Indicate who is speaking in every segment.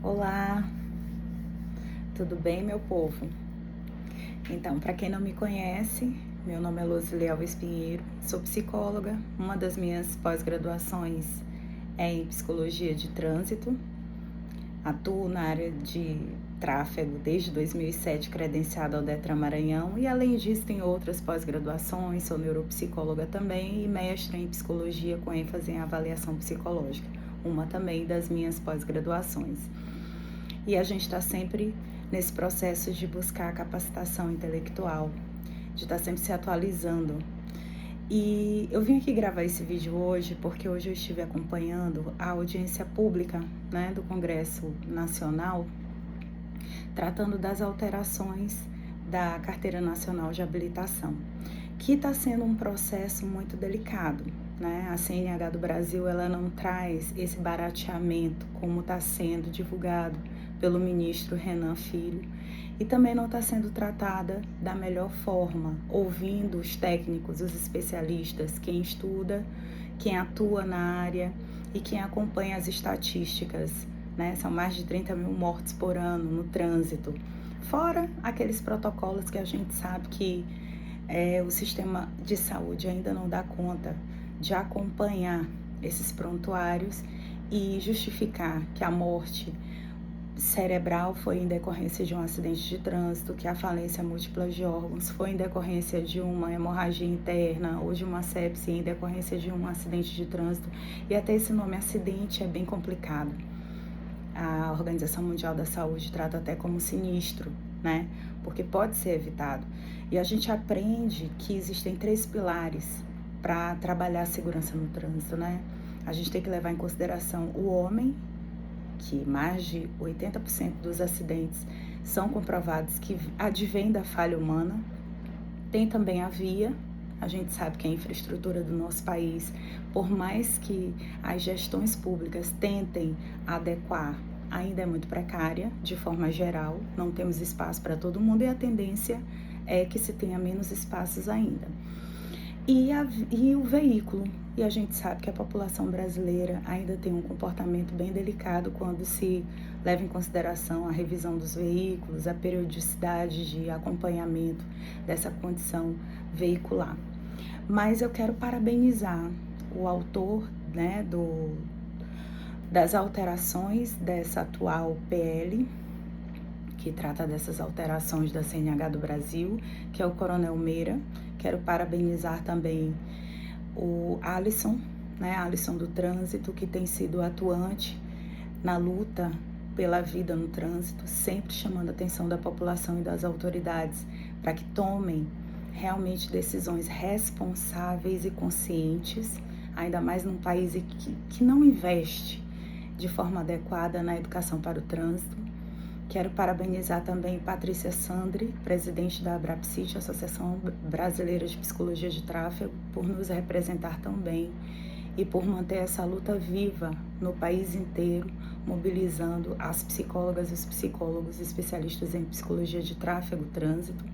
Speaker 1: Olá, tudo bem, meu povo? Então, para quem não me conhece, meu nome é Luzile Alves Pinheiro, sou psicóloga. Uma das minhas pós-graduações é em psicologia de trânsito. Atuo na área de tráfego desde 2007, credenciada ao Detran Maranhão, e além disso tem outras pós-graduações, sou neuropsicóloga também e mestra em psicologia com ênfase em avaliação psicológica, uma também das minhas pós-graduações. E a gente está sempre nesse processo de buscar a capacitação intelectual, de estar sempre se atualizando. E eu vim aqui gravar esse vídeo hoje porque hoje eu estive acompanhando a audiência pública, do Congresso Nacional, tratando das alterações da Carteira Nacional de Habilitação, que está sendo um processo muito delicado. A CNH do Brasil ela não traz esse barateamento como está sendo divulgado pelo ministro Renan Filho, e também não está sendo tratada da melhor forma, ouvindo os técnicos, os especialistas, quem estuda, quem atua na área e quem acompanha as estatísticas. São mais de 30 mil mortes por ano no trânsito, fora aqueles protocolos que a gente sabe que o sistema de saúde ainda não dá conta de acompanhar esses prontuários e justificar que a morte cerebral foi em decorrência de um acidente de trânsito, que a falência múltipla de órgãos foi em decorrência de uma hemorragia interna ou de uma sepse em decorrência de um acidente de trânsito. E até esse nome acidente é bem complicado. A Organização Mundial da Saúde trata até como sinistro, porque pode ser evitado. E a gente aprende que existem 3 pilares para trabalhar a segurança no trânsito, A gente tem que levar em consideração o homem, que mais de 80% dos acidentes são comprovados que advêm da falha humana. Tem também a via. A gente sabe que a infraestrutura do nosso país, por mais que as gestões públicas tentem adequar, ainda é muito precária, de forma geral. Não temos espaço para todo mundo e a tendência é que se tenha menos espaços ainda. E o veículo. E a gente sabe que a população brasileira ainda tem um comportamento bem delicado quando se leva em consideração a revisão dos veículos, a periodicidade de acompanhamento dessa condição veicular. Mas eu quero parabenizar o autor, das alterações dessa atual PL, que trata dessas alterações da CNH do Brasil, que é o Coronel Meira. Quero parabenizar também o Alisson, Alisson do Trânsito, que tem sido atuante na luta pela vida no trânsito, sempre chamando a atenção da população e das autoridades para que tomem realmente decisões responsáveis e conscientes, ainda mais num país que não investe de forma adequada na educação para o trânsito. Quero parabenizar também Patrícia Sandri, presidente da Abrapsit, Associação Brasileira de Psicologia de Tráfego, por nos representar tão bem e por manter essa luta viva no país inteiro, mobilizando as psicólogas e os psicólogos especialistas em psicologia de tráfego, trânsito.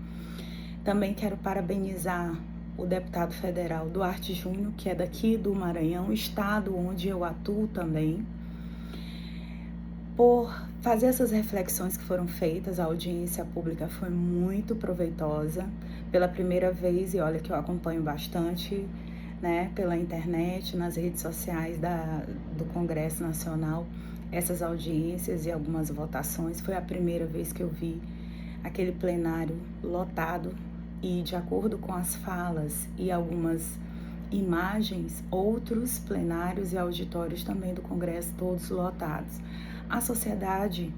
Speaker 1: Também quero parabenizar o deputado federal Duarte Júnior, que é daqui do Maranhão, estado onde eu atuo também, por fazer essas reflexões que foram feitas. A audiência pública foi muito proveitosa. Pela primeira vez, e olha que eu acompanho bastante, pela internet, nas redes sociais do Congresso Nacional, essas audiências e algumas votações. Foi a primeira vez que eu vi aquele plenário lotado e, de acordo com as falas e algumas imagens, outros plenários e auditórios também do Congresso, todos lotados. A sociedade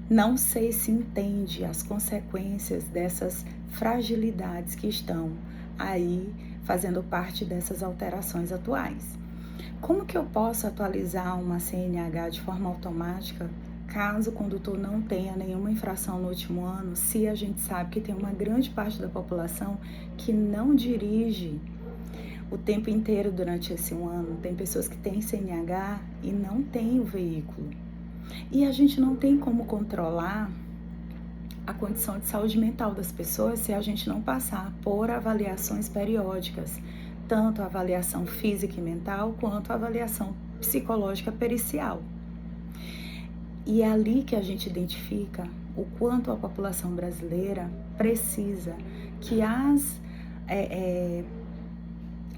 Speaker 1: não sei se entende as consequências dessas fragilidades que estão aí fazendo parte dessas alterações atuais. Como que eu posso atualizar uma CNH de forma automática caso o condutor não tenha nenhuma infração no último ano, se a gente sabe que tem uma grande parte da população que não dirige o tempo inteiro durante esse um ano? Tem pessoas que têm CNH e não têm o veículo. E a gente não tem como controlar a condição de saúde mental das pessoas se a gente não passar por avaliações periódicas, tanto a avaliação física e mental quanto a avaliação psicológica pericial. E é ali que a gente identifica o quanto a população brasileira precisa que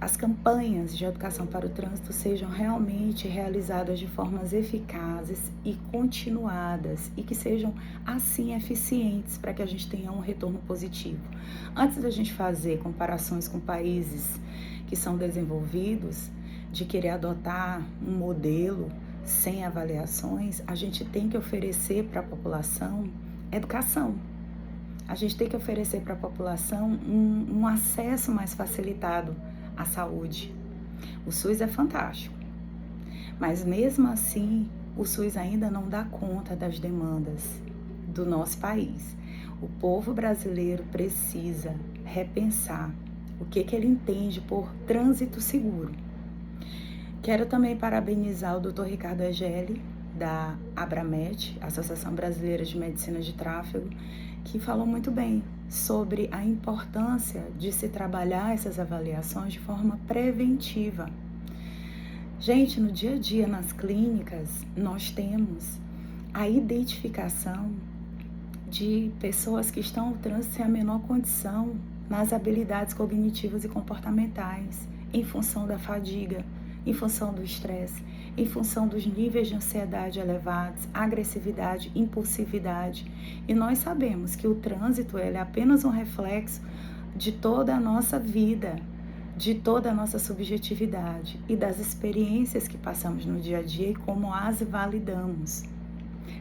Speaker 1: as campanhas de educação para o trânsito sejam realmente realizadas de formas eficazes e continuadas e que sejam, assim, eficientes para que a gente tenha um retorno positivo. Antes da gente fazer comparações com países que são desenvolvidos, de querer adotar um modelo sem avaliações, a gente tem que oferecer para a população educação. A gente tem que oferecer para a população um acesso mais facilitado à saúde. O SUS é fantástico, mas mesmo assim o SUS ainda não dá conta das demandas do nosso país. O povo brasileiro precisa repensar o que ele entende por trânsito seguro. Quero também parabenizar o Dr. Ricardo Egeli, da Abramet, Associação Brasileira de Medicina de Tráfego, que falou muito bem sobre a importância de se trabalhar essas avaliações de forma preventiva. Gente, no dia a dia, nas clínicas, nós temos a identificação de pessoas que estão no trânsito sem a menor condição nas habilidades cognitivas e comportamentais, em função da fadiga, em função do estresse, em função dos níveis de ansiedade elevados, agressividade, impulsividade. E nós sabemos que o trânsito ele é apenas um reflexo de toda a nossa vida, de toda a nossa subjetividade e das experiências que passamos no dia a dia e como as validamos.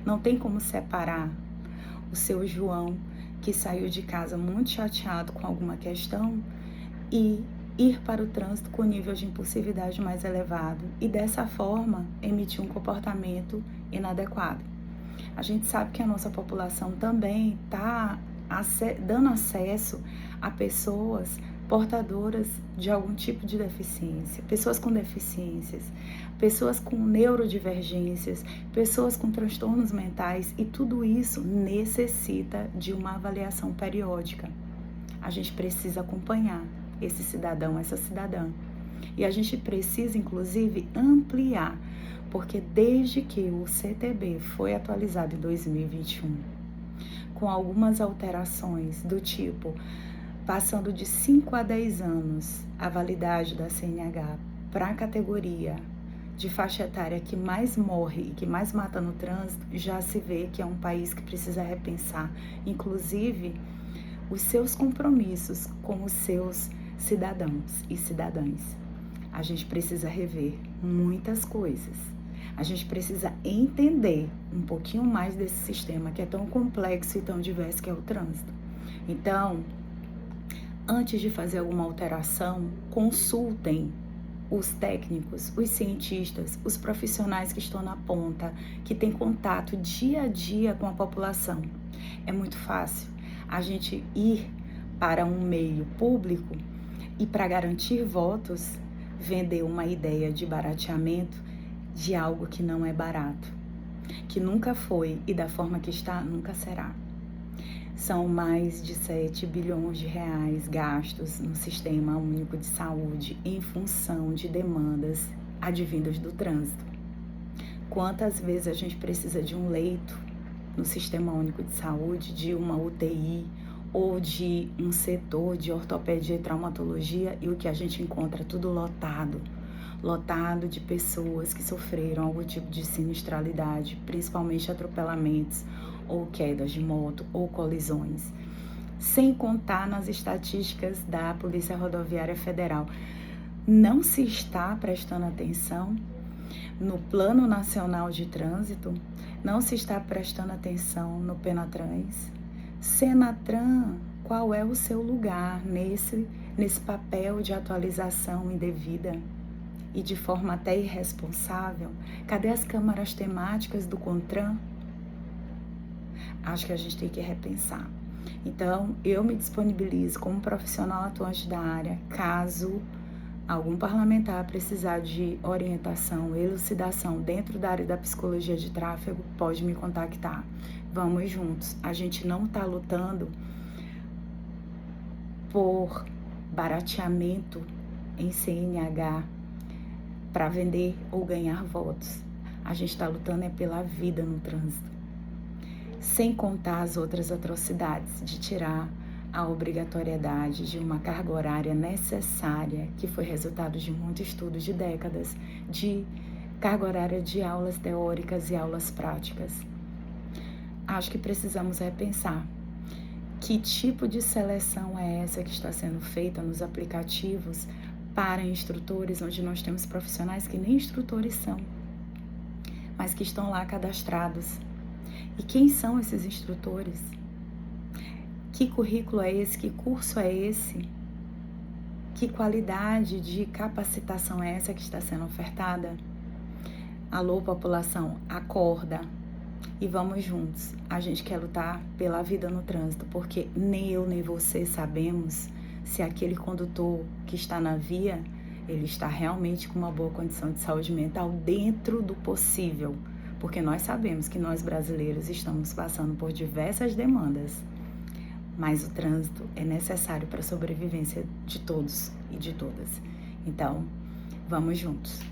Speaker 1: Não tem como separar o seu João, que saiu de casa muito chateado com alguma questão, e ir para o trânsito com nível de impulsividade mais elevado e dessa forma emitir um comportamento inadequado. A gente sabe que a nossa população também está dando acesso a pessoas portadoras de algum tipo de deficiência, pessoas com deficiências, pessoas com neurodivergências, pessoas com transtornos mentais, e tudo isso necessita de uma avaliação periódica. A gente precisa acompanhar esse cidadão, essa cidadã. E a gente precisa, inclusive, ampliar, porque desde que o CTB foi atualizado em 2021, com algumas alterações do tipo, passando de 5 a 10 anos a validade da CNH para a categoria de faixa etária que mais morre e que mais mata no trânsito, já se vê que é um país que precisa repensar, inclusive, os seus compromissos com os seus cidadãos e cidadãs. A gente precisa rever muitas coisas. A gente precisa entender um pouquinho mais desse sistema que é tão complexo e tão diverso que é o trânsito. Então, antes de fazer alguma alteração, consultem os técnicos, os cientistas, os profissionais que estão na ponta, que têm contato dia a dia com a população. É muito fácil a gente ir para um meio público e, para garantir votos, vender uma ideia de barateamento de algo que não é barato, que nunca foi e da forma que está, nunca será. São mais de 7 bilhões de reais gastos no Sistema Único de Saúde em função de demandas advindas do trânsito. Quantas vezes a gente precisa de um leito no Sistema Único de Saúde, de uma UTI ou de um setor de ortopedia e traumatologia, e o que a gente encontra tudo lotado de pessoas que sofreram algum tipo de sinistralidade, principalmente atropelamentos ou quedas de moto ou colisões, sem contar nas estatísticas da Polícia Rodoviária Federal. Não se está prestando atenção no Plano Nacional de Trânsito, não se está prestando atenção no Penatrans. Senatran, qual é o seu lugar nesse papel de atualização indevida e de forma até irresponsável? Cadê as câmaras temáticas do CONTRAN? Acho que a gente tem que repensar. Então, eu me disponibilizo como profissional atuante da área, caso algum parlamentar precisar de orientação, elucidação dentro da área da psicologia de tráfego, pode me contactar. Vamos juntos. A gente não está lutando por barateamento em CNH para vender ou ganhar votos. A gente está lutando é pela vida no trânsito. Sem contar as outras atrocidades de tirar a obrigatoriedade de uma carga horária necessária, que foi resultado de muito estudo de décadas, de carga horária de aulas teóricas e aulas práticas. Acho que precisamos repensar que tipo de seleção é essa que está sendo feita nos aplicativos para instrutores, onde nós temos profissionais que nem instrutores são, mas que estão lá cadastrados. E quem são esses instrutores? Que currículo é esse? Que curso é esse? Que qualidade de capacitação é essa que está sendo ofertada? Alô, população, acorda e vamos juntos. A gente quer lutar pela vida no trânsito, porque nem eu nem você sabemos se aquele condutor que está na via, ele está realmente com uma boa condição de saúde mental dentro do possível, porque nós sabemos que nós brasileiros estamos passando por diversas demandas, mas o trânsito é necessário para a sobrevivência de todos e de todas. Então, vamos juntos.